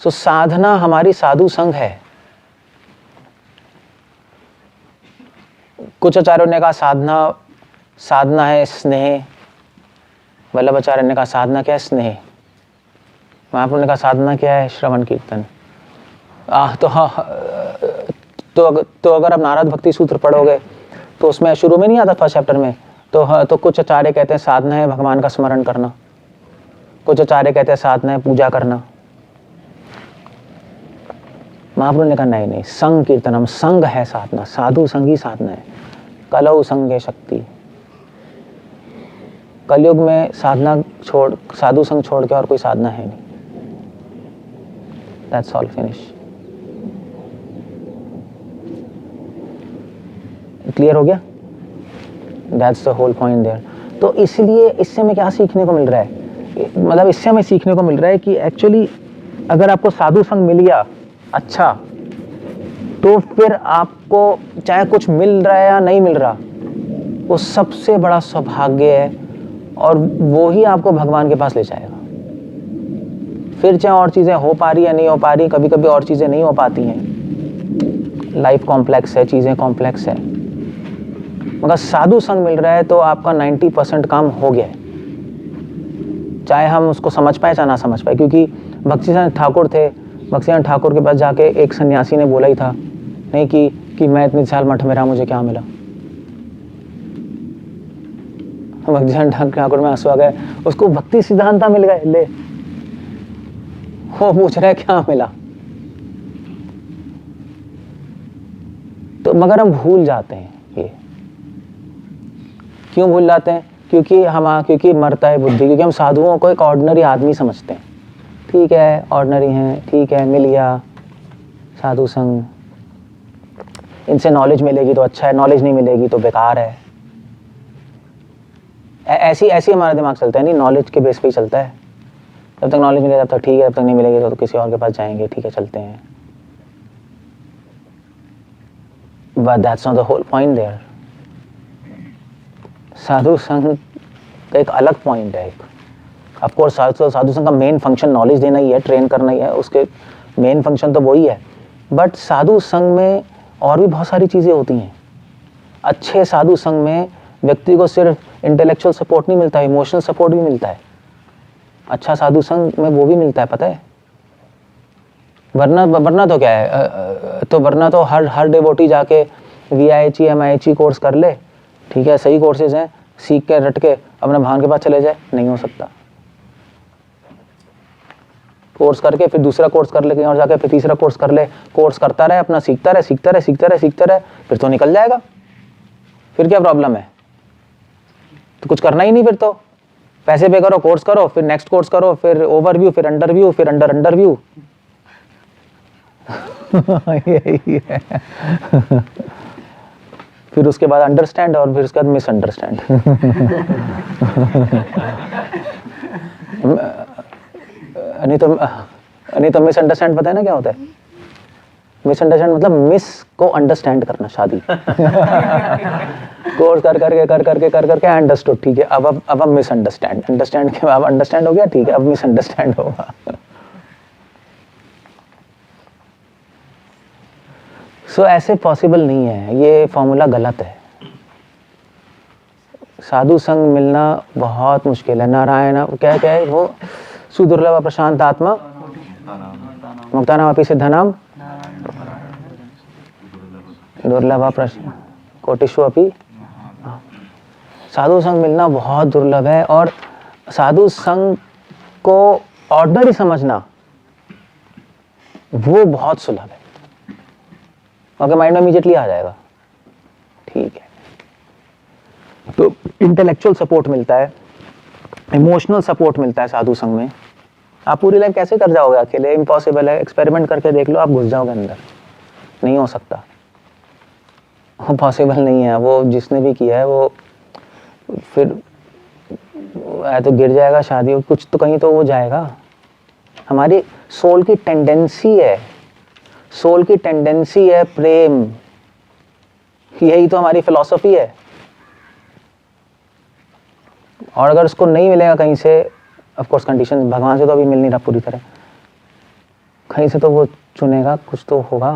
सो साधना हमारी साधु संग है। कुछ आचार्यों ने कहा साधना है स्नेह, वल्लभाचार्य ने कहा साधना क्या है? स्नेह। महाप्रभु ने कहा साधना क्या है? श्रवण कीर्तन। तो अगर आप नारद भक्ति सूत्र पढ़ोगे तो उसमें शुरू में नहीं आता फर्स्ट चैप्टर में, तो कुछ आचार्य कहते हैं साधना है भगवान का स्मरण करना, कुछ आचार्य कहते हैं साधना है पूजा करना। महाप्रभु ने कहा नहीं, संग कीर्तनम, संग है साधना, साधु संगी साधना है। कलौ संगे शक्ति। कलयुग में साधना छोड़, साधु संग छोड़ के और कोई साधना है नहीं। That's all, finish. क्लियर हो गया? That's the whole point there. तो इसलिए इससे हमें क्या सीखने को मिल रहा है? मतलब इससे हमें सीखने को मिल रहा है कि एक्चुअली अगर आपको साधु संग मिल गया अच्छा, तो फिर आपको चाहे कुछ मिल रहा है या नहीं मिल रहा, वो सबसे बड़ा सौभाग्य है और वो ही आपको भगवान के पास ले जाएगा। फिर चाहे और चीज़ें हो पा रही या नहीं हो पा रही, कभी कभी और चीज़ें नहीं हो पाती हैं, लाइफ कॉम्प्लेक्स है, चीज़ें कॉम्प्लेक्स है, मगर साधु संग मिल रहा है तो आपका 90% काम हो गया है, चाहे हम उसको समझ पाए चाहे ना समझ पाए। क्योंकि भक्तिसिद्धांत ठाकुर थे, भक्तिसिद्धांत ठाकुर के पास जाके एक सन्यासी ने बोला ही था नहीं कि मैं इतने साल मठ में रहा, मुझे क्या मिला। भक्तिसिद्धांत ठाकुर में आंसू आ गए, उसको भक्ति सिद्धांत मिल गए, ले वो पूछ रहा है क्या मिला। तो मगर हम भूल जाते हैं। ये क्यों भूल जाते हैं? क्योंकि मरता है बुद्धि, क्योंकि हम साधुओं को एक ऑर्डिनरी आदमी समझते हैं। ठीक है ऑर्डिनरी हैं, ठीक है मिल गया साधु संग, इनसे नॉलेज मिलेगी तो अच्छा है, नॉलेज नहीं मिलेगी तो बेकार है। ऐसी हमारा दिमाग चलता है, नहीं नॉलेज के बेस पे ही चलता है। जब तक नॉलेज मिलेगा तब तक ठीक है, जब तक नहीं मिलेगी तो किसी और के पास जाएंगे, ठीक है चलते हैं। But that's not the whole point there. साधु संघ का एक अलग पॉइंट है। ऑफ कोर्स साधु संघ का मेन फंक्शन नॉलेज देना ही है, ट्रेन करना ही है, उसके मेन फंक्शन तो वही है। बट साधु संघ में और भी बहुत सारी चीज़ें होती हैं। अच्छे साधु संघ में व्यक्ति को सिर्फ इंटेलेक्चुअल सपोर्ट नहीं मिलता, इमोशनल सपोर्ट भी मिलता है। अच्छा साधु संघ में वो भी मिलता है, पता है। वरना तो क्या है, तो वरना तो हर डिवोटी जाके VIHE MIHE कोर्स कर ले, ठीक है सही कोर्सेज हैं, सीख के रट के अपने भगवान के पास चले जाए, नहीं हो सकता। कोर्स करके फिर दूसरा कोर्स कर ले, कहीं और जाके फिर तीसरा कोर्स कर ले, कोर्स करता रहे, अपना सीखता रहे, फिर तो निकल जाएगा। फिर क्या प्रॉब्लम है? तो कुछ करना ही नहीं, फिर तो पैसे पे करो, कोर्स करो, फिर नेक्स्ट कोर्स करो, फिर ओवरव्यू, फिर अंडरव्यू, फिर अंडरव्यू। यही है। फिर उसके बाद अंडरस्टैंड और फिर उसके बाद मिसअंडरस्टैंड। नहीं तो मिसअंडरस्टैंड पता है ना क्या होता है? मिसअंडरस्टैंड मतलब मिस को अंडरस्टैंड करना, शादी। कोर्स कर करके अंडरस्टूड, ठीक है अब मिसअंडरस्टैंड, अंडरस्टैंड के अब अंडरस्टैंड हो गया, ठीक है अब मिसअंडरस्टैंड होगा। सो ऐसे पॉसिबल नहीं है, ये फॉर्मूला गलत है। साधु संग मिलना बहुत मुश्किल है। नारायण क्या है वो, सुदुर्लभ प्रशांत आत्मा मुक्तानाम अपि सिद्धानाम दुर्लभ प्रशांत। कोटिशु अपि। साधु संग मिलना बहुत दुर्लभ है, और साधु संग को ऑर्डनरी समझना वो बहुत सुलभ है। आपके माइंड में इमीडिएटली आ जाएगा, ठीक है। तो इंटेलेक्चुअल सपोर्ट मिलता है, इमोशनल सपोर्ट मिलता है साधु संग में। आप पूरी लाइफ कैसे कर जाओगे अकेले? इम्पॉसिबल है। एक्सपेरिमेंट करके देख लो, आप घुस जाओगे अंदर, नहीं हो सकता, वो पॉसिबल नहीं है। वो जिसने भी किया है वो फिर या तो गिर जाएगा शादी, कुछ तो कहीं तो वो जाएगा। हमारी सोल की टेंडेंसी है, सोल की टेंडेंसी है प्रेम, यही तो हमारी फिलॉसफी है। और अगर उसको नहीं मिलेगा कहीं से, ऑफ कोर्स कंडीशन, भगवान से तो अभी मिल नहीं रहा पूरी तरह, कहीं से तो वो चुनेगा, कुछ तो होगा,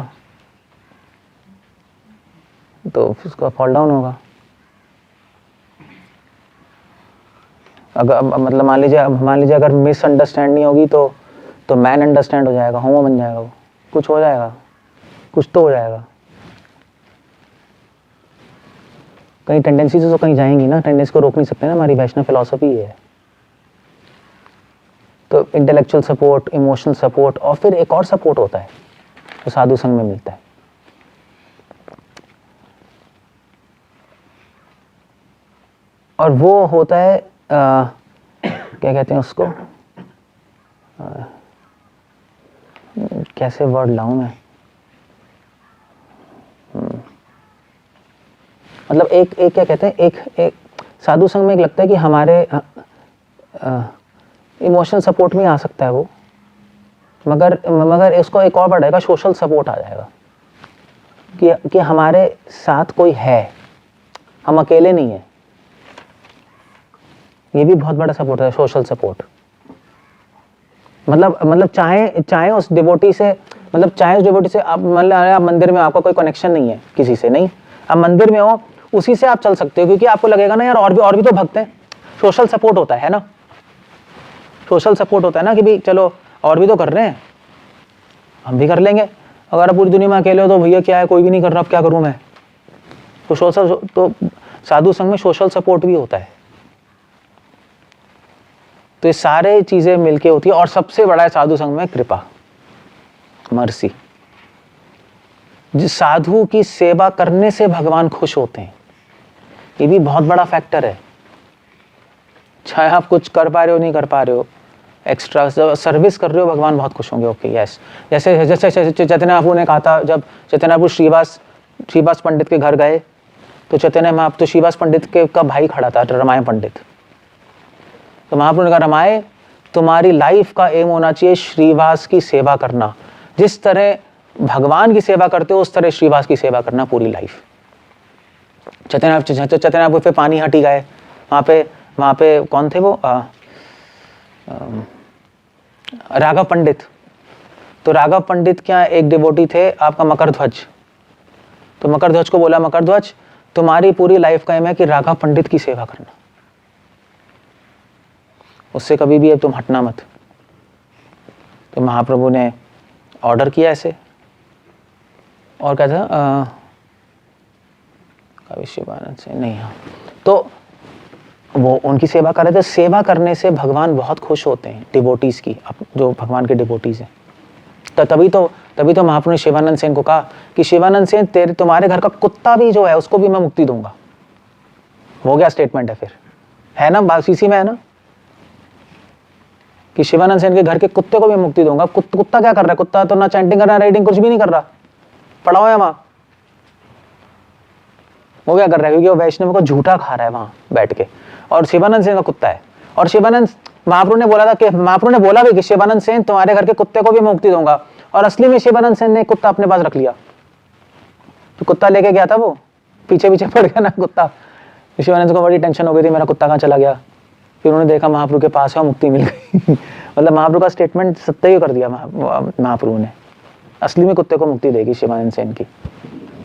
तो फिर उसका फॉल डाउन होगा। अगर मतलब मान लीजिए अगर मिसअंडरस्टैंड नहीं होगी तो मैन अंडरस्टैंड हो जाएगा, होमो बन जाएगा, वो कुछ हो जाएगा, कुछ तो हो जाएगा। कहीं टेंडेंसी से तो कहीं जाएंगी ना, टेंडेंसी को रोक नहीं सकते ना, हमारी वैष्णव फिलॉसफी है। तो इंटेलेक्चुअल सपोर्ट, इमोशनल सपोर्ट, और फिर एक और सपोर्ट होता है जो साधु संग में मिलता है, और वो होता है क्या कहते हैं उसको, कैसे वर्ड लाऊं मैं, मतलब एक क्या कहते हैं, एक साधु संग में एक लगता है कि हमारे इमोशनल सपोर्ट में आ सकता है वो, मगर इसको एक और बढ़ेगा, सोशल सपोर्ट आ जाएगा कि हमारे साथ कोई है, हम अकेले नहीं है। ये भी बहुत बड़ा सपोर्ट है, सोशल सपोर्ट। मतलब चाहे उस डिवोटी से, मतलब चाहे उस डिवोटी से आप मंदिर में, आपका कोई कनेक्शन नहीं है किसी से, नहीं, आप मंदिर में हो, उसी से आप चल सकते हो, क्योंकि आपको लगेगा ना यार और भी तो भक्त हैं। सोशल सपोर्ट होता है ना, सोशल सपोर्ट होता है ना कि भाई चलो और भी तो कर रहे हैं, हम भी कर लेंगे। अगर आप पूरी दुनिया में अकेले हो तो भैया क्या है, कोई भी नहीं कर रहा, अब क्या करूं मैं। तो साधु संग में सोशल सपोर्ट भी होता है। तो ये सारे चीजें मिलके होती है, और सबसे बड़ा है साधु संग में कृपा, मर्सी। जिस साधु की सेवा करने से भगवान खुश होते हैं, ये भी बहुत बड़ा फैक्टर है। चाहे आप कुछ कर पा रहे हो, नहीं कर पा रहे हो, एक्स्ट्रा सर्विस कर रहे हो, भगवान बहुत खुश होंगे। Okay, yes. जैसे चैतन्य महाप्रभु ने कहा था, जब चैतन्य महाप्रभु श्रीवास पंडित के घर गए, तो चैतन्य महाप्रभु, तो श्रीवास पंडित के का भाई खड़ा था, रमाय पंडित। तो महाप्रभु ने कहा, रमाय, तुम्हारी लाइफ का एम होना चाहिए श्रीवास की सेवा करना। जिस तरह भगवान की सेवा करते हो, उस तरह श्रीवास की सेवा करना पूरी लाइफ। चैतन्य पे पानी हटी गए, वहाँ पे कौन थे वो, राघव पंडित। तो राघव पंडित क्या एक डिवोटी थे, आपका मकरध्वज। तो मकरध्वज को बोला, मकरध्वज, तुम्हारी पूरी लाइफ का एम है कि राघव पंडित की सेवा करना, उससे कभी भी अब तुम हटना मत। तो महाप्रभु ने ऑर्डर किया ऐसे, और क्या था, शिवानंद से नहीं, हाँ, तो वो उनकी सेवा कर रहे थे। सेवा करने से भगवान बहुत खुश होते हैं डिवोटीज की, जो भगवान के डिवोटीज हैं। तो तभी तो महाप्रभु ने शिवानंद सेन को कहा कि शिवानंद सेन, तुम्हारे घर का कुत्ता भी जो है उसको भी मैं मुक्ति दूंगा। हो गया स्टेटमेंट है, फिर है ना, बात इसी में है ना, कि शिवानंद सेन के घर के कुत्ते को भी मुक्ति दूंगा। कुत्ता क्या कर रहा है? कुत्ता तो ना चैंटिंग कर रहा है, राइडिंग कुछ भी नहीं कर रहा, पड़ा हुआ है वहां। वो क्या कर रहा है? क्योंकि वो वैष्णव को झूठा खा रहा है वहां बैठ के, और शिवानंद सेन का कुत्ता है। और शिवानंद, महाप्रभु ने बोला था कि महाप्रभु ने बोला भी कि शिवानंद सेन, तुम्हारे घर के कुत्ते को भी मुक्ति दूंगा। और असली में शिवानंद सेन ने कुत्ता अपने पास रख लिया। तो कुत्ता लेके गया था, वो पीछे पीछे पड़ गया ना कुत्ता। शिवानंद को बड़ी टेंशन हो गई थी, मेरा कुत्ता कहाँ चला गया। फिर उन्होंने देखा महाप्रभु के पास है, मुक्ति मिल गई। मतलब महाप्रभु का स्टेटमेंट सत्य ही कर दिया महाप्रभु ने, असली में कुत्ते को मुक्ति देगी शिवानंद सेन की।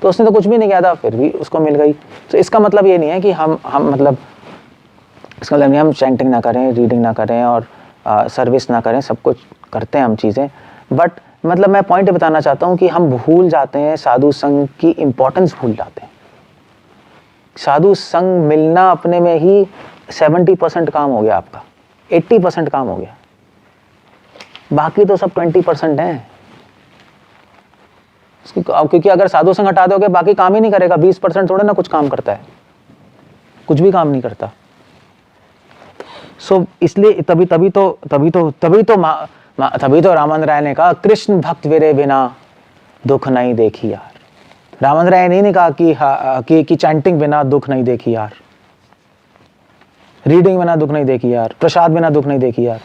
तो उसने तो कुछ भी नहीं किया था, फिर भी उसको मिल गई। तो इसका मतलब ये नहीं है कि हम मतलब, इसका मतलब नहीं हम चैंटिंग ना करें, रीडिंग ना करें और सर्विस ना करें, सब कुछ करते हैं हम चीज़ें। बट मतलब मैं पॉइंट बताना चाहता हूँ कि हम भूल जाते हैं, साधु संघ की इम्पोर्टेंस भूल जाते हैं। साधु संग मिलना अपने में ही 70% काम हो गया आपका, 80% काम हो गया, बाकी तो सब 20% है। क्योंकि अगर साधु संग हटा दोगे बाकी काम ही नहीं करेगा, 20% थोड़े ना कुछ काम करता है, कुछ भी काम नहीं करता। सो इसलिए तभी तो रामन राय ने कहा कृष्ण भक्त मेरे बिना दुख नहीं देखी यार। रामन राय ने नहीं कहा कि चैंटिंग बिना दुख नहीं देखी यार, रीडिंग बिना दुख नहीं देखी यार, प्रसाद बिना दुख नहीं देखी यार,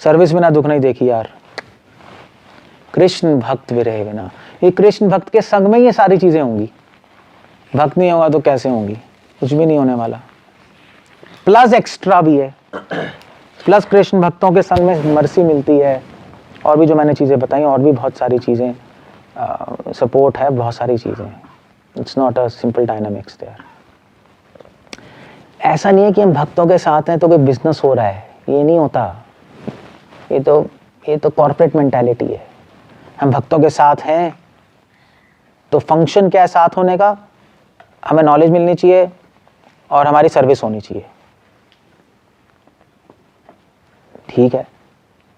सर्विस बिना दुख नहीं देखी यार। कृष्ण भक्त विरह बिना, ये कृष्ण भक्त के संग में ये सारी चीजें होंगी। भक्त नहीं होगा तो कैसे होंगी, कुछ भी नहीं होने वाला। प्लस एक्स्ट्रा भी है, प्लस कृष्ण भक्तों के संग में मर्सी मिलती है, और भी जो मैंने चीजें बताई, और भी बहुत सारी चीजें, सपोर्ट है, बहुत सारी चीजें। It's not a simple dynamics there. ऐसा नहीं है कि हम भक्तों के साथ हैं तो कोई बिजनेस हो रहा है, ये नहीं होता। ये तो कॉर्पोरेट मेंटालिटी है। हम भक्तों के साथ हैं तो फंक्शन क्या है साथ होने का, हमें नॉलेज मिलनी चाहिए और हमारी सर्विस होनी चाहिए, ठीक है।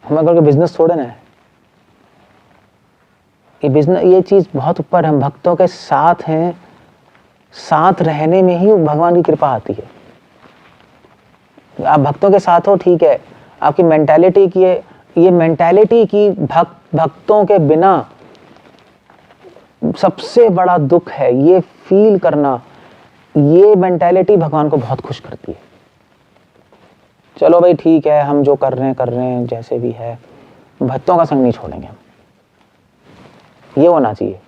हमें कोई बिजनेस थोड़े ना है, ये बिजनेस, ये चीज बहुत ऊपर। हम भक्तों के साथ हैं, साथ रहने में ही भगवान की कृपा आती है। आप भक्तों के साथ हो, ठीक है, आपकी मेंटालिटी की ये मेंटालिटी की भक्तों के बिना सबसे बड़ा दुख है, ये फील करना। ये मेंटालिटी भगवान को बहुत खुश करती है। चलो भाई ठीक है, हम जो कर रहे हैं जैसे भी है, भक्तों का संग नहीं छोड़ेंगे हम, ये होना चाहिए।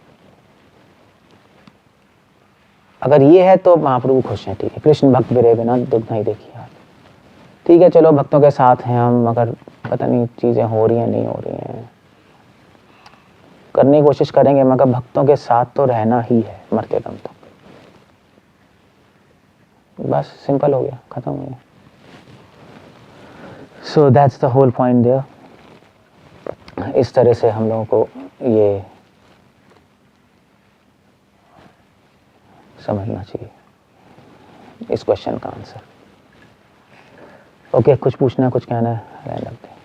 अगर ये है तो महाप्रभु खुश हैं, ठीक है। कृष्ण भक्त बिरहे बिना दुख नहीं देखी यार, ठीक है। चलो भक्तों के साथ हैं हम, मगर पता नहीं चीजें हो रही हैं नहीं हो रही हैं, करने की कोशिश करेंगे, मगर भक्तों के साथ तो रहना ही है मरते दम तक। बस सिंपल हो गया, खत्म हो गया। So that's the whole point there. इस तरह से हम लोगों को ये समझना चाहिए इस क्वेश्चन का आंसर। ओके, कुछ पूछना, कुछ कहना है, रहने लगते हैं।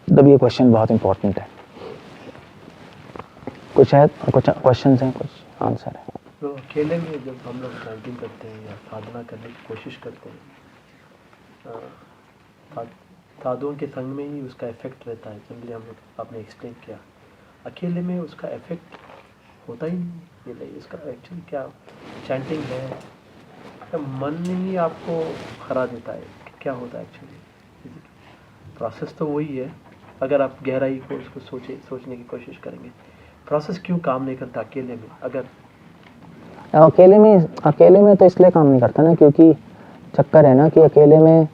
तब ये क्वेश्चन बहुत इंपॉर्टेंट है। कुछ है, कुछ क्वेश्चंस हैं, कुछ आंसर है। तो अकेले में जब हम लोग चैंटिंग करते हैं या साधना करने की कोशिश करते हैं, साधुओं के संग में ही उसका इफेक्ट रहता है। जनरली हम लोग, आपने एक्सप्लेन किया, अकेले में उसका इफेक्ट होता ही नहीं। इसका एक्चुअली क्या चैंटिंग है, मन ही आपको हरा देता है, क्या होता है एक्चुअली? प्रोसेस तो वही है, अगर आप गहराई को उसको सोचने की कोशिश करेंगे। प्रोसेस क्यों काम नहीं करता अकेले में? अगर अकेले में तो इसलिए काम नहीं करता ना, क्योंकि चक्कर है ना कि अकेले में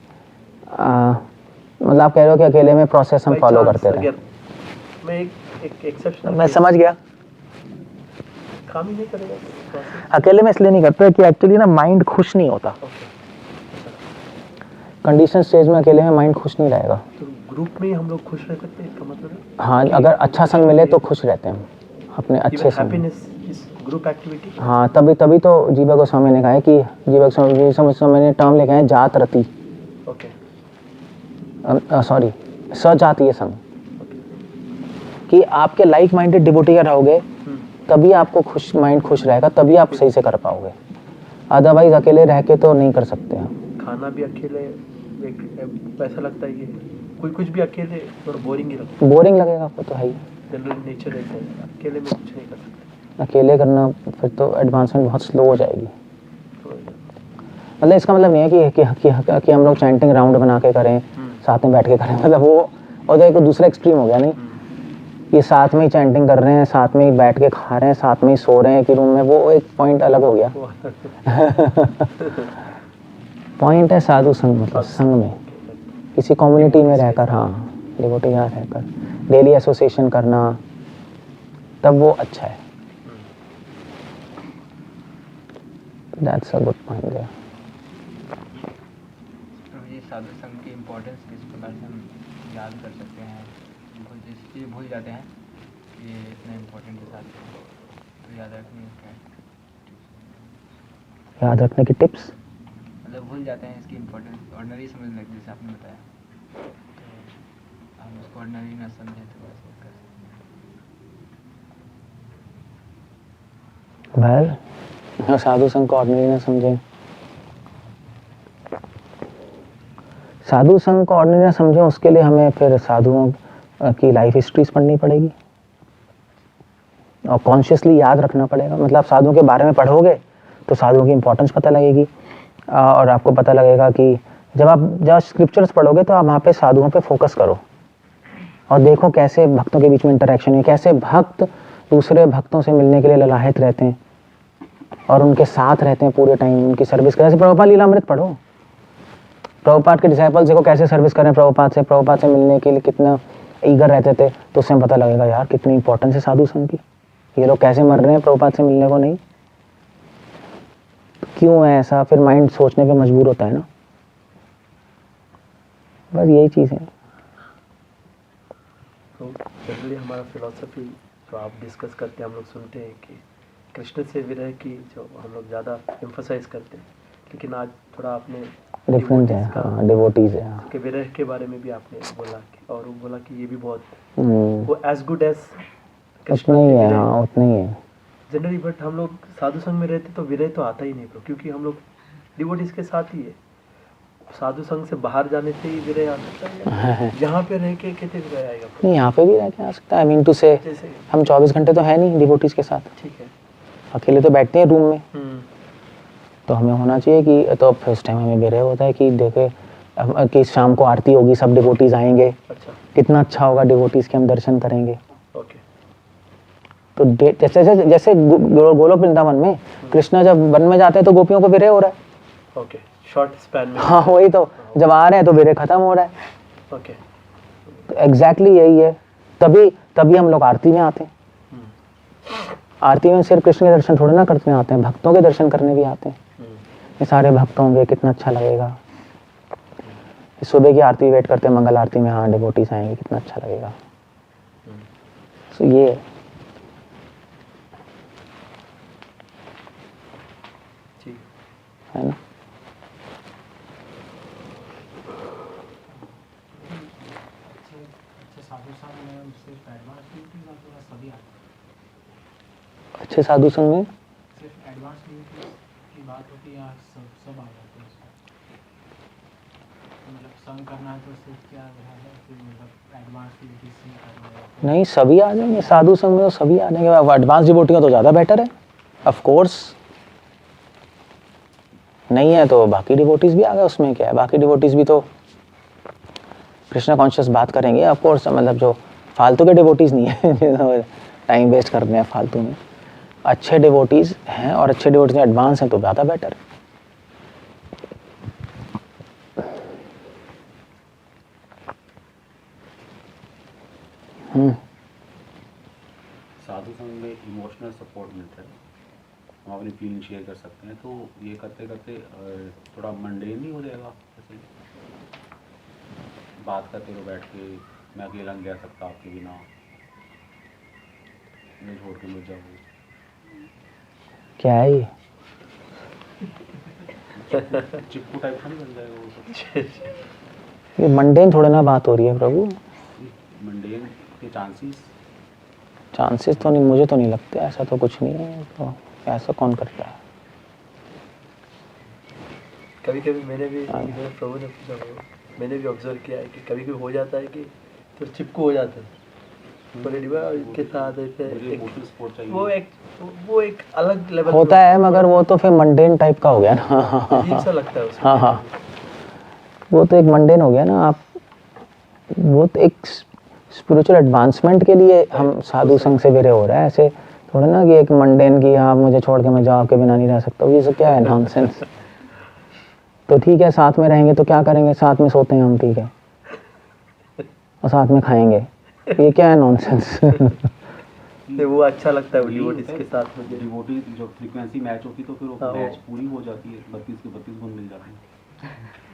मतलब आप कह रहे हो कि अकेले में प्रोसेस हम फॉलो करते रहे। मैं एक एक्सेप्शन, मैं समझ गया, काम ही नहीं करेगा प्रोसेस। अकेले में इसलिए नहीं करते कि एक्चुअली ना माइंड खुश नहीं होता। कंडीशन स्टेज में अकेले में माइंड खुश नहीं रहेगा। तो ग्रुप में हम लोग खुश रह सकते हैं, इसका मतलब है? हाँ, अगर अच्छा संग मिले तो खुश रहते हैं हम अपने अच्छे संग। ग्रुप एक्टिविटी, हाँ, तभी तो जीवा गोस्वामी ने कहा है कि जीवा गोस्वामी ने टर्म लिखा है जात रति, ओके, सॉरी सजातीय संग, कि आपके लाइक माइंडेड डिवोटी रहोगे तभी आपको माइंड खुश रहेगा, तभी आप सही से कर पाओगे। अदरवाइज अकेले रह के तो नहीं कर सकते हम। खाना भी अकेले ऐसा लगता है कि कुछ भी अकेले थोड़ा बोरिंग ही लगता है। बोरिंग लगेगा आपको तो है ही, जनरल नेचर रहता है, अकेले में कुछ नहीं कर सकते। अकेले करना फिर तो एडवांसमेंट बहुत स्लो हो जाएगी। मतलब इसका मतलब नहीं है कि हम लोग चैंटिंग राउंड बना के करें, साथ में बैठ के करें, मतलब वो और एक दूसरा एक्सट्रीम हो गया। नहीं, ये साथ में ही चैंटिंग कर रहे हैं, साथ में ही बैठ के खा रहे हैं, साथ में ही सो रहे हैं एक ही रूम में, वो एक पॉइंट अलग हो गया। पॉइंट है साधु संग, मतलब संग में किसी कम्युनिटी में रहकर, हाँ डिवोटी यहाँ रहकर डेली एसोसिएशन करना, तब वो अच्छा है। That's a good point there. ये साधु संग की इम्पोर्टेंस किस प्रकार से हम याद कर सकते हैं? भूल जाते हैं ये इतना इम्पोर्टेंट है साधु संग। तो याद रखने का याद रखने की टिप्स? मतलब भूल जाते हैं इसकी इम्पोर्टेंस, ऑर्डिनरी समझने लगते हैं, जैसे आपने बताया, हम उसको ऑर्डिनरी ना समझे तो ऐसे कर सकते वेल, साधु संघ को ऑर्डिनरी ना समझें, साधु संघ को ऑर्डिनरी ना समझें, उसके लिए हमें फिर साधुओं की लाइफ हिस्ट्रीज पढ़नी पड़ेगी और कॉन्शियसली याद रखना पड़ेगा। मतलब आप साधुओं के बारे में पढ़ोगे तो साधुओं की इंपॉर्टेंस पता लगेगी और आपको पता लगेगा कि जब स्क्रिप्चर्स पढ़ोगे तो आप वहाँ पे साधुओं पे फोकस करो और देखो कैसे भक्तों के बीच में इंटरेक्शन है, कैसे भक्त दूसरे भक्तों से मिलने के लिए ललायत रहते हैं और उनके साथ रहते हैं पूरे टाइम, उनकी सर्विस करें। जैसे प्रभुपाद लीलामृत पढ़ो, प्रभुपाद के डिसाइपल्स देखो कैसे सर्विस करें, प्रभुपाद से मिलने के लिए कितना ईगर रहते थे, तो उससे पता लगेगा यार कितनी इंपॉर्टेंस है साधु संघ की। ये लोग कैसे मर रहे हैं प्रभुपाद से मिलने को नहीं, क्यों है ऐसा? फिर माइंड सोचने पे मजबूर होता है ना। बस यही चीज़ है। तो जनरली हमारा फिलॉसफी जो आप डिस्कस करते हैं, हम लोग सुनते हैं कि कृष्ण से विरह की जो हम लोग ज़्यादा एम्फोसाइज करते हैं, लेकिन आज थोड़ा आपने डिफरेंट है, हाँ, डिवोटीज है, हाँ। के विरह के बारे में भी आपने बोला और वो बोला कि ये भी बहुत वो एज गुड एज उतना ही है, हाँ उतना ही है जनरली। बट हम लोग साधु संघ में रहते तो विरह तो आता ही नहीं ब्रो, क्योंकि हम लोग डिवोटीज के साथ ही है। साधु संघ से बाहर जाने से ही विरह आ सकता है, यहाँ पे रह के कैसे विरह आएगा? नहीं, यहाँ पे भी रह के आ सकता है। आई मीन टू से हम 24 घंटे तो है नहीं डिवोटीज के साथ, ठीक है, अकेले तो बैठते हैं रूम में, तो हमें होना चाहिए कि तो फर्स्ट टाइम हमें विरह होता है कि देखे कि शाम को आरती होगी, सब डिवोटीज आएंगे, अच्छा, कितना अच्छा होगा, डिवोटीज के हम दर्शन करेंगे। ओके। तो जैसे जैसे गोलोक वृंदावन में कृष्णा जब वन में जाते हैं तो गोपियों को विरह हो रहा है, ओके, शॉर्ट स्पैन में। हाँ वही तो, जब आ रहे हैं तो विरह खत्म हो रहा है। ओके, तो एग्जैक्टली यही है, तभी हम लोग आरती में आते हैं। आरती में सिर्फ कृष्ण के दर्शन थोड़े ना करने आते हैं, भक्तों के दर्शन करने भी आते हैं। ये सारे भक्त होंगे, कितना अच्छा लगेगा। सुबह की आरती वेट करते हैं, मंगल आरती में हाँ डिवोटीज आएंगे, कितना अच्छा लगेगा। तो ये है ना। अच्छे साधु संघ में सिर्फ एडवांस की बात होती है या सब आ जाते हैं उसमें? मतलब संग करना है तो सिर्फ क्या है कि मतलब एडवांस डिवोटीज करना है? नहीं, सभी आ जाएंगे साधु संघ में, तो सभी आ जाएंगे। अब एडवांस डिवोटी हो तो ज़्यादा बेटर है, ऑफ कोर्स। नहीं है तो बाकी डिवोटीज भी आ गए, उसमें क्या है, बाकी डिवोटीज भी तो कृष्णा कॉन्शियस बात करेंगे ऑफ कोर्स। मतलब जो फालतू के डिवोटीज नहीं है टाइम वेस्ट कर रहे हैं फालतू में, अच्छे डिवोटीज हैं और अच्छे डिवोटीज एडवांस हैं तो ज़्यादा बेटर है। साधु संघ में इमोशनल सपोर्ट मिलता है, हम अपनी फीलिंग शेयर कर सकते हैं, तो ये करते करते थोड़ा मंडेन नहीं हो जाएगा? जैसे बात करते रहो बैठ के, मैं अकेला नहीं रह सकता आपके बिना, मैं छोड़ के मत जाओ, क्या है ये? चिपकू टाइप का नहीं बन जाएगा वो सब? ये मंडेन थोड़ा ना बात हो रही है प्रभु। मंडेन के चांसेस तो नहीं, मुझे तो नहीं लगते, ऐसा तो कुछ नहीं है। तो ऐसा कौन करता है? कभी कभी मैंने भी, प्रभु ने पूछा, मैंने भी ऑब्जर्व किया है कि कभी कभी हो जाता है कि तो चिपको हो जाता है के साथ वो एक अलग लेवल होता है, मगर वो तो फिर मंडेन टाइप का हो गया ना। अजीब सा लगता है उसमें। हाँ, वो तो एक मंडेन हो गया ना। आप वो तो एक स्पिरिचुअल एडवांसमेंट के लिए हम साधु संघ से विरह हो रहा है, ऐसे थोड़ा ना कि एक मंडेन की आप मुझे छोड़ के मैं जाओ, आपके बिना नहीं रह सकता, ये सब क्या है, नॉनसेंस। तो ठीक है, साथ में रहेंगे तो क्या करेंगे, साथ में सोते हैं हम, ठीक है, और साथ में खाएंगे, ये क्या है, नॉनसेंस। तो वो अच्छा लगता है डिवोटीज के साथ मुझे। डिवोटी जो फ्रीक्वेंसी मैच होती तो फिर वो मैच पूरी हो जाती है, 32 के 32 गुण मिल जाते हैं।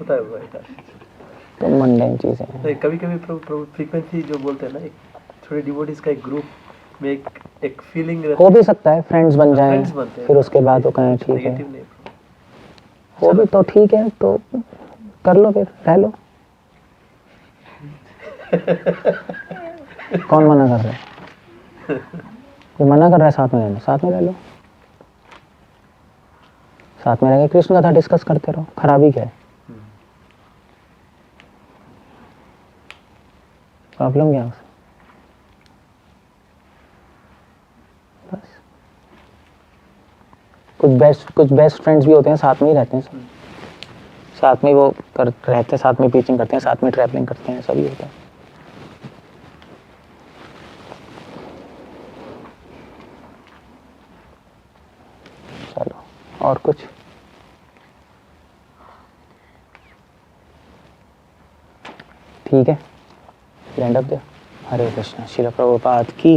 होता है वो ऐसा, तो मंडेन चीज़ें हैं। कभी कभी फ्रीक्वेंसी जो बोलते हैं ना, एक थोड़े डिवोटीज का एक ग्रुप में एक एक फीलिंग हो भी सकता है फ्रेंड्स बन जाएं, फ्रेंड्स बनते हैं, फिर उसके बाद वो कहें ठीक है, नेगेटिव नहीं। वो भी तो ठीक है, तो कर लो, फिर रह लो। कौन मना कर रहा है? जो मना कर रहा है साथ में रहना, साथ में रह लो, साथ में रह के कृष्ण कथा डिस्कस करते रहो, खराबी क्या है? प्रॉब्लम क्या है उसमें? बस कुछ बेस्ट फ्रेंड्स भी होते हैं, साथ में ही रहते हैं, साथ में वो रहते हैं, साथ में टीचिंग करते हैं, साथ में ट्रैवलिंग करते हैं, सभी होता है। चलो, और कुछ? ठीक है, एंड अप दिया। हरे कृष्णा। श्रील प्रभुपाद की